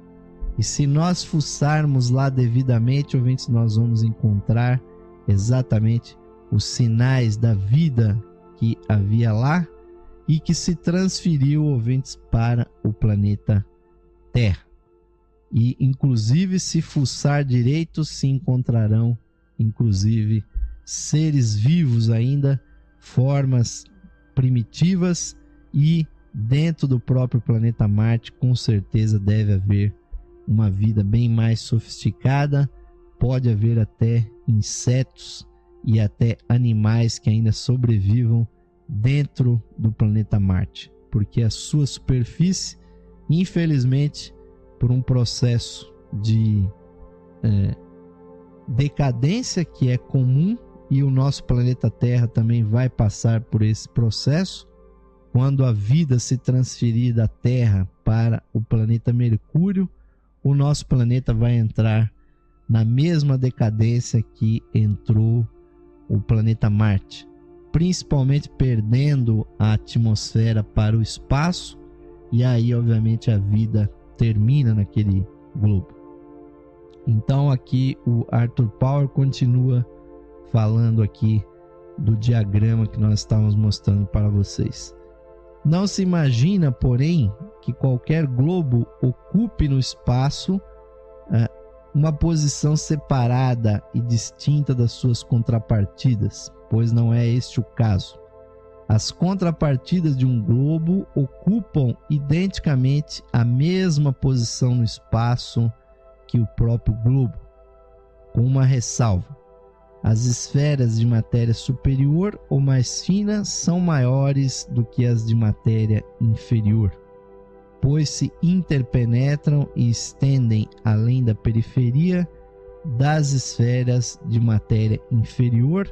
E se nós fuçarmos lá devidamente, ouvintes, nós vamos encontrar exatamente os sinais da vida que havia lá e que se transferiu, ouvintes, para o planeta Terra. e inclusive se fuçar direito se encontrarão inclusive seres vivos ainda, formas primitivas, e dentro do próprio planeta Marte com certeza deve haver uma vida bem mais sofisticada. Pode haver até insetos e até animais que ainda sobrevivam dentro do planeta Marte, porque a sua superfície, infelizmente, por um processo de decadência que é comum, e o nosso planeta Terra também vai passar por esse processo, quando a vida se transferir da Terra para o planeta Mercúrio, o nosso planeta vai entrar na mesma decadência que entrou o planeta Marte, principalmente perdendo a atmosfera para o espaço, e aí obviamente a vida termina naquele globo. Então aqui o Arthur Power continua falando aqui do diagrama que nós estávamos mostrando para vocês. Não se imagina, porém, que qualquer globo ocupe no espaço uma posição separada e distinta das suas contrapartidas, pois não é este o caso. As contrapartidas de um globo ocupam identicamente a mesma posição no espaço que o próprio globo, com uma ressalva: as esferas de matéria superior ou mais fina são maiores do que as de matéria inferior, pois se interpenetram e estendem além da periferia das esferas de matéria inferior,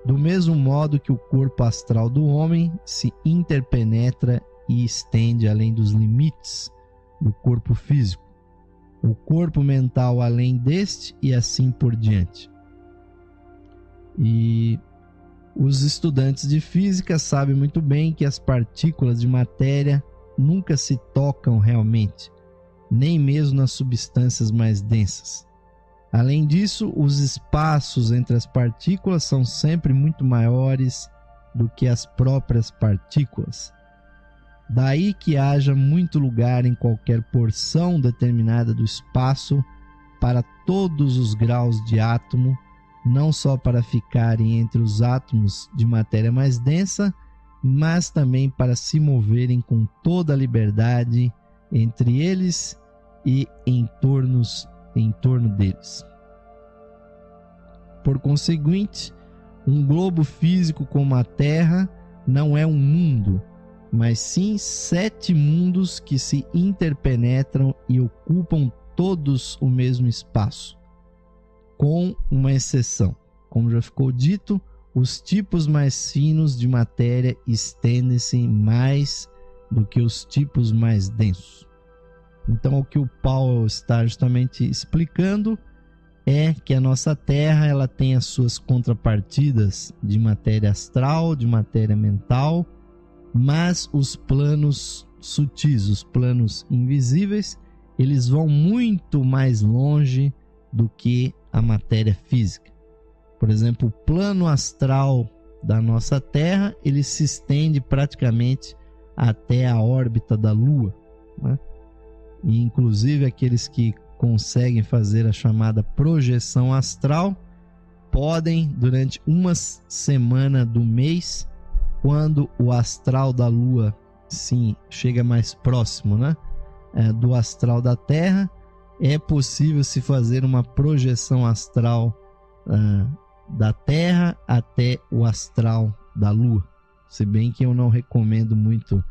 do mesmo modo que o corpo astral do homem se interpenetra e estende além dos limites do corpo físico, o corpo mental além deste e assim por diante. E os estudantes de física sabem muito bem que as partículas de matéria nunca se tocam realmente, nem mesmo nas substâncias mais densas. Além disso, os espaços entre as partículas são sempre muito maiores do que as próprias partículas. Daí que haja muito lugar em qualquer porção determinada do espaço para todos os graus de átomo, não só para ficarem entre os átomos de matéria mais densa, mas também para se moverem com toda a liberdade entre eles e em torno deles. Por conseguinte, um globo físico como a Terra não é um mundo, mas sim 7 mundos que se interpenetram e ocupam todos o mesmo espaço, com uma exceção. Como já ficou dito, os tipos mais finos de matéria estendem-se mais do que os tipos mais densos. Então, o que o Paulo está justamente explicando é que a nossa Terra ela tem as suas contrapartidas de matéria astral, de matéria mental, mas os planos sutis, os planos invisíveis, eles vão muito mais longe do que a matéria física. Por exemplo, o plano astral da nossa Terra, ele se estende praticamente até a órbita da Lua, né? E inclusive aqueles que conseguem fazer a chamada projeção astral podem, durante uma semana do mês, quando o astral da Lua sim chega mais próximo, né, do astral da Terra, é possível se fazer uma projeção astral da Terra até o astral da Lua. Se bem que eu não recomendo muito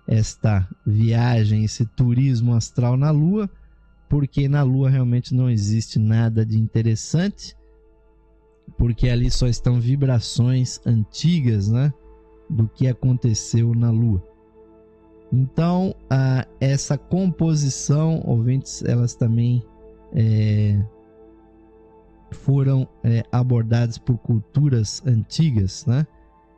esta viagem, esse turismo astral na Lua, porque na Lua realmente não existe nada de interessante, porque ali só estão vibrações antigas, né, do que aconteceu na Lua. Então, essa composição, ouvintes, elas também foram abordadas por culturas antigas, né?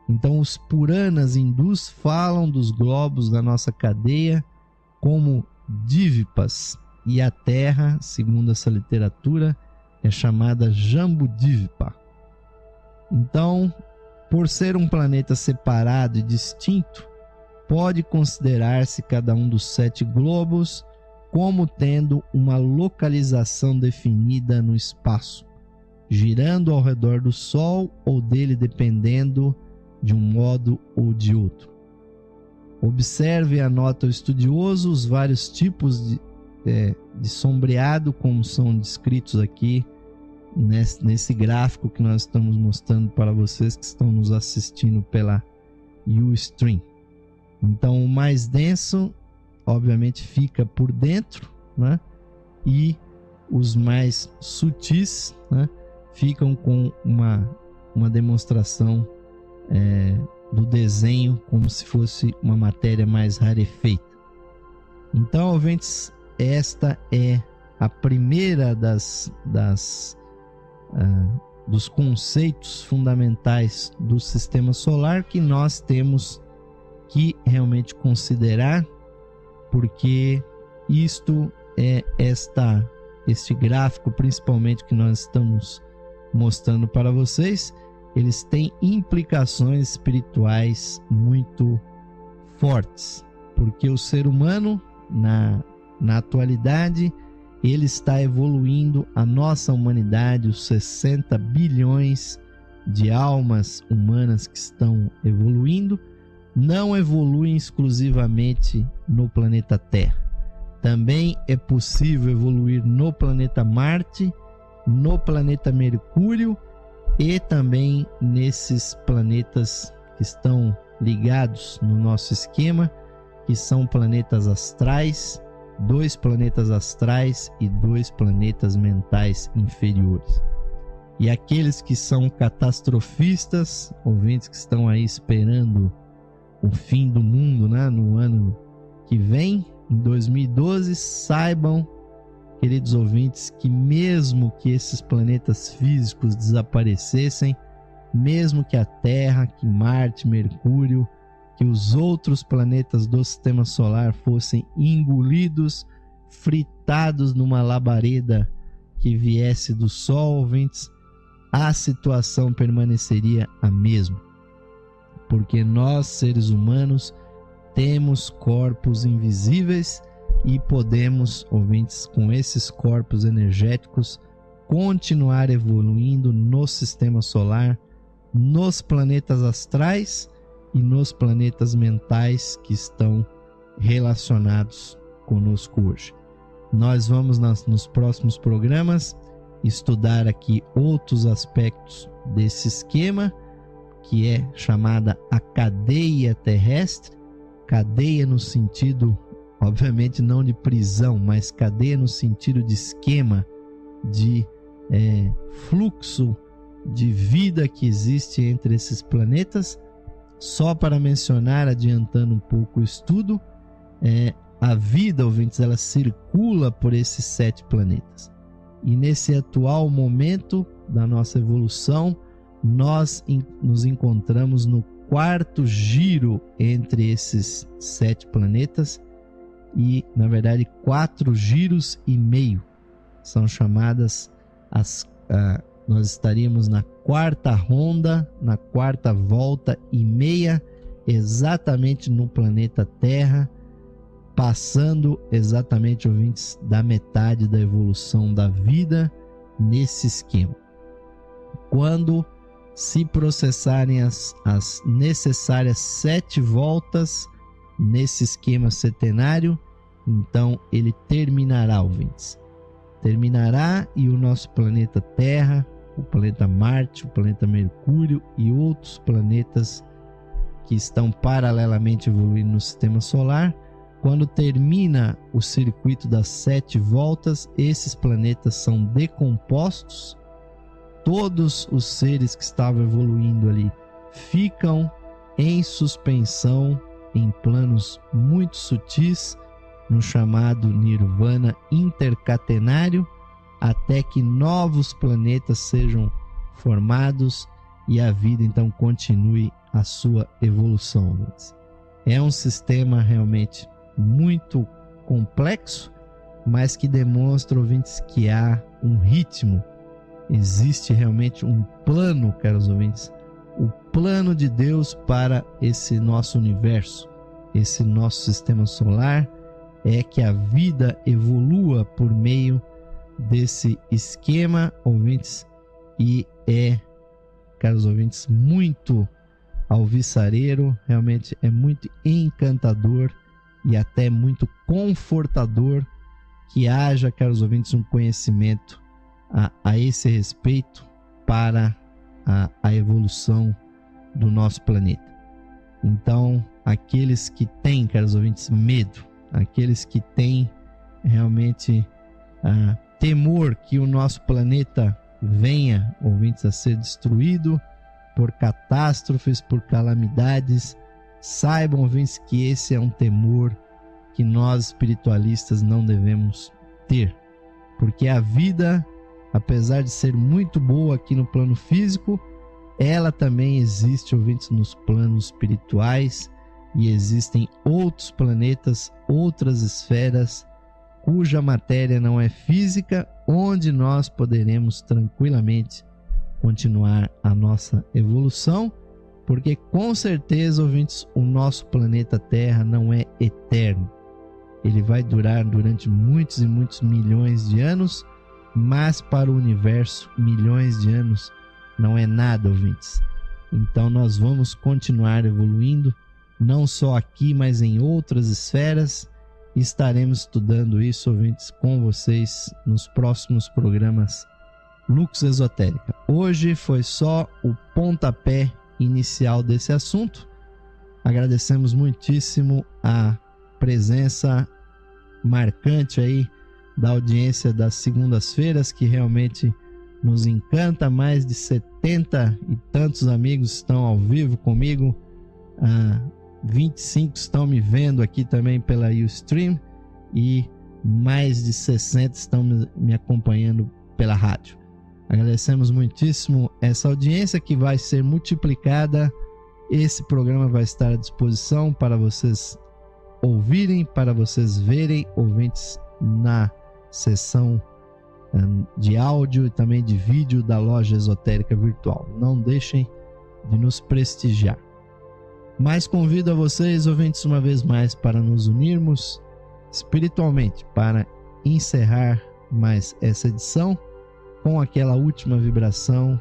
Então, os Puranas hindus falam dos globos da nossa cadeia como Dvipas, e a Terra, segundo essa literatura, é chamada Jambudvipa. Então, por ser um planeta separado e distinto, pode considerar-se cada um dos 7 globos como tendo uma localização definida no espaço, girando ao redor do Sol ou dele, dependendo de um modo ou de outro. Observe e anota o estudioso os vários tipos de sombreado, como são descritos aqui nesse gráfico que nós estamos mostrando para vocês que estão nos assistindo pela Ustream. Então, o mais denso, obviamente, fica por dentro, né? E os mais sutis, né, ficam com uma demonstração do desenho como se fosse uma matéria mais rarefeita. Então, ouvintes, esta é a primeira dos conceitos fundamentais do sistema solar que nós temos que realmente considerar, porque isto é este gráfico, principalmente, que nós estamos mostrando para vocês, eles têm implicações espirituais muito fortes, porque o ser humano, na atualidade, ele está evoluindo, a nossa humanidade, os 60 bilhões de almas humanas que estão evoluindo, não evoluem exclusivamente no planeta Terra. Também é possível evoluir no planeta Marte, no planeta Mercúrio e também nesses planetas que estão ligados no nosso esquema, que são planetas astrais, 2 planetas astrais e 2 planetas mentais inferiores. E aqueles que são catastrofistas, ouvintes que estão aí esperando o fim do mundo, né, no ano que vem, em 2012, saibam, queridos ouvintes, que mesmo que esses planetas físicos desaparecessem, mesmo que a Terra, que Marte, Mercúrio, que os outros planetas do sistema solar fossem engolidos, fritados numa labareda que viesse do Sol, ouvintes, a situação permaneceria a mesma. Porque nós, seres humanos, temos corpos invisíveis e podemos, ouvintes, com esses corpos energéticos, continuar evoluindo no sistema solar, nos planetas astrais e nos planetas mentais que estão relacionados conosco hoje. Nós vamos nos próximos programas estudar aqui outros aspectos desse esquema, que é chamada a cadeia terrestre, cadeia no sentido, obviamente não de prisão, mas cadeia no sentido de esquema, de fluxo de vida que existe entre esses planetas. Só para mencionar, adiantando um pouco o estudo, a vida, ouvintes, ela circula por esses 7 planetas. E nesse atual momento da nossa evolução, nós nos encontramos no 4º giro entre esses 7 planetas e, na verdade, 4 giros e meio. São chamadas nós estaríamos na 4ª ronda, na 4ª volta e meia, exatamente no planeta Terra, passando exatamente, ouvintes, da metade da evolução da vida nesse esquema. Quando se processarem as necessárias 7 voltas nesse esquema setenário, então ele terminará, ouvintes. Terminará e o nosso planeta Terra, o planeta Marte, o planeta Mercúrio e outros planetas que estão paralelamente evoluindo no sistema solar, quando termina o circuito das 7 voltas, esses planetas são decompostos, todos os seres que estavam evoluindo ali ficam em suspensão em planos muito sutis, no chamado Nirvana intercatenário, até que novos planetas sejam formados e a vida então continue a sua evolução. É um sistema realmente muito complexo, mas que demonstra, ouvintes, que há um ritmo, existe realmente um plano, caros ouvintes, o plano de Deus para esse nosso universo, esse nosso sistema solar, é que a vida evolua por meio desse esquema, ouvintes, e caros ouvintes, muito alvissareiro, realmente é muito encantador e até muito confortador que haja, caros ouvintes, um conhecimento a esse respeito para a evolução do nosso planeta. Então, aqueles que têm, caros ouvintes, medo, aqueles que têm realmente temor que o nosso planeta venha, ouvintes, a ser destruído por catástrofes, por calamidades, saibam, ouvintes, que esse é um temor que nós espiritualistas não devemos ter, porque a vida, apesar de ser muito boa aqui no plano físico, ela também existe, ouvintes, nos planos espirituais, e existem outros planetas, outras esferas, cuja matéria não é física, onde nós poderemos tranquilamente continuar a nossa evolução, porque com certeza, ouvintes, o nosso planeta Terra não é eterno. Ele vai durar durante muitos e muitos milhões de anos, mas para o universo, milhões de anos não é nada, ouvintes. Então nós vamos continuar evoluindo, não só aqui, mas em outras esferas. Estaremos estudando isso, ouvintes, com vocês nos próximos programas Lux Esotérica. Hoje foi só o pontapé inicial desse assunto. Agradecemos muitíssimo a presença marcante aí da audiência das segundas-feiras, que realmente nos encanta. Mais de 70 e tantos amigos estão ao vivo comigo, 25 estão me vendo aqui também pela Ustream e mais de 60 estão me acompanhando pela rádio. Agradecemos muitíssimo essa audiência, que vai ser multiplicada. Esse programa vai estar à disposição para vocês ouvirem, para vocês verem, ouvintes, na sessão de áudio e também de vídeo da Loja Esotérica Virtual. Não deixem de nos prestigiar. Mas convido a vocês, ouvintes, uma vez mais para nos unirmos espiritualmente, para encerrar mais essa edição com aquela última vibração,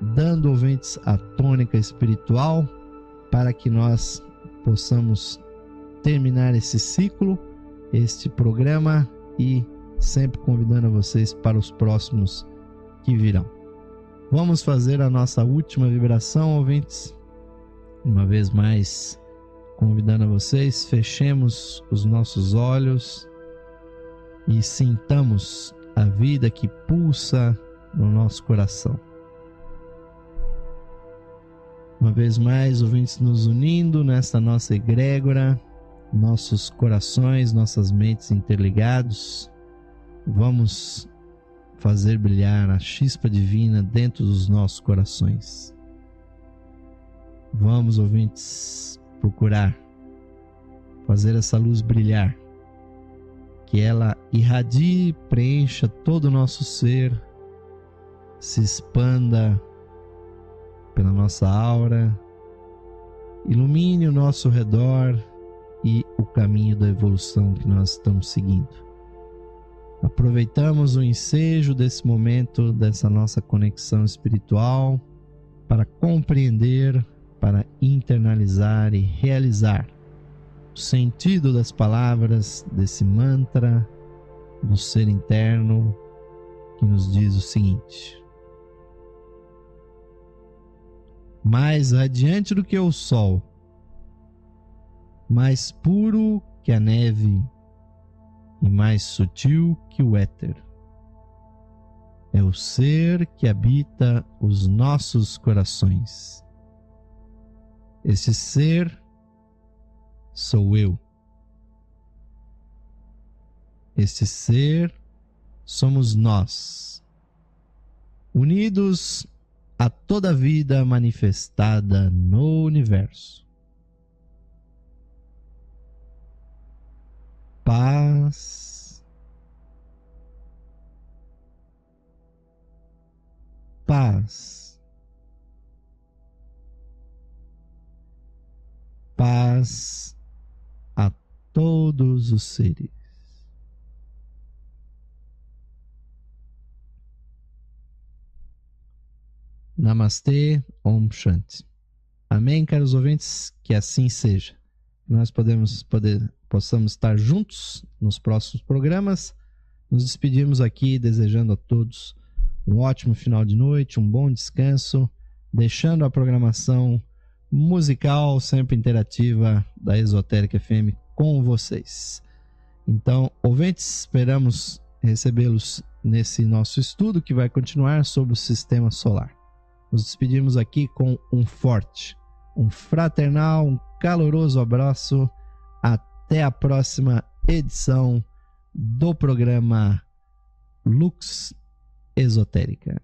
dando, ouvintes, a tônica espiritual, para que nós possamos terminar esse ciclo, este programa, e sempre convidando a vocês para os próximos que virão. Vamos fazer a nossa última vibração, ouvintes. Uma vez mais, convidando a vocês, fechemos os nossos olhos e sintamos a vida que pulsa no nosso coração. Uma vez mais, ouvintes, nos unindo nesta nossa egrégora, nossos corações, nossas mentes interligados, vamos fazer brilhar a chispa divina dentro dos nossos corações. Vamos, ouvintes, procurar fazer essa luz brilhar, que ela irradie, preencha todo o nosso ser, se expanda pela nossa aura, ilumine o nosso redor e o caminho da evolução que nós estamos seguindo. Aproveitamos o ensejo desse momento, dessa nossa conexão espiritual, para compreender, para internalizar e realizar o sentido das palavras desse mantra do ser interno, que nos diz o seguinte: mais radiante do que o sol, mais puro que a neve e mais sutil que o éter, é o ser que habita os nossos corações. Este ser sou eu. Este ser somos nós, unidos a toda a vida manifestada no universo. Paz, paz, paz a todos os seres. Namastê, Om Shanti. Amém, caros ouvintes, que assim seja. Nós possamos estar juntos nos próximos programas. Nos despedimos aqui desejando a todos um ótimo final de noite, um bom descanso, deixando a programação musical sempre interativa da Esotérica FM com vocês. Então, ouvintes, esperamos recebê-los nesse nosso estudo que vai continuar sobre o Sistema Solar. Nos despedimos aqui com um forte, um fraternal, um caloroso abraço. Até a próxima edição do programa Lux Esotérica.